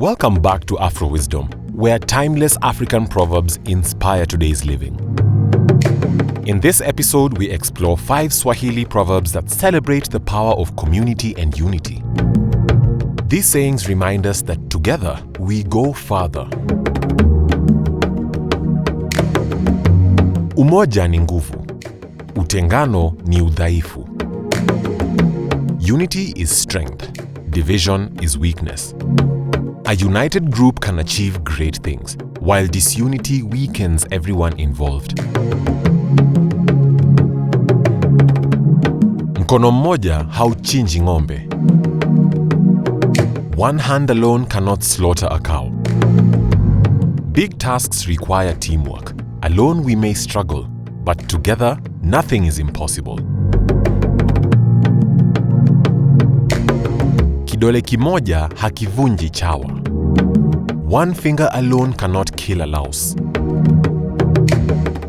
Welcome back to Afro Wisdom, where timeless African proverbs inspire today's living. In this episode, we explore 5 Swahili proverbs that celebrate the power of community and unity. These sayings remind us that together we go farther. Umoja ni nguvu, utengano ni udhaifu. Unity is strength, division is weakness. A united group can achieve great things, while disunity weakens everyone involved. Mkono mmoja hauchinji ng'ombe. One hand alone cannot slaughter a cow. Big tasks require teamwork. Alone we may struggle, but together nothing is impossible. Kidole kimoja hakivunji chawa. One finger alone cannot kill a louse.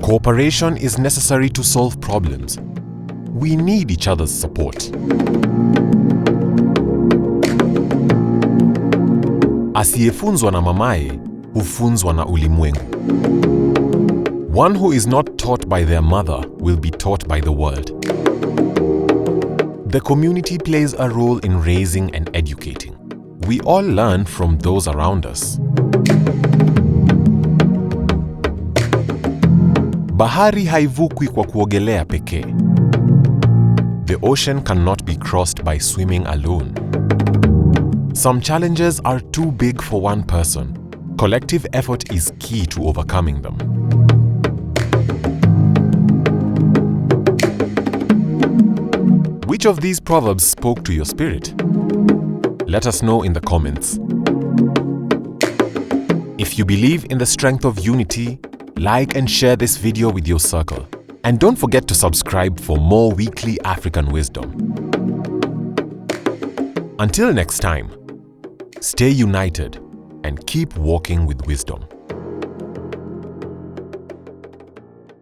Cooperation is necessary to solve problems. We need each other's support. Asiyefunzwa na mamae, hufunzwa na ulimwengu. One who is not taught by their mother will be taught by the world. The community plays a role in raising and educating. We all learn from those around us. Bahari haivukwi kwa kuogelea pekee. The ocean cannot be crossed by swimming alone. Some challenges are too big for one person. Collective effort is key to overcoming them. Which of these proverbs spoke to your spirit? Let us know in the comments. If you believe in the strength of unity, like and share this video with your circle. And don't forget to subscribe for more weekly African wisdom. Until next time, stay united and keep walking with wisdom.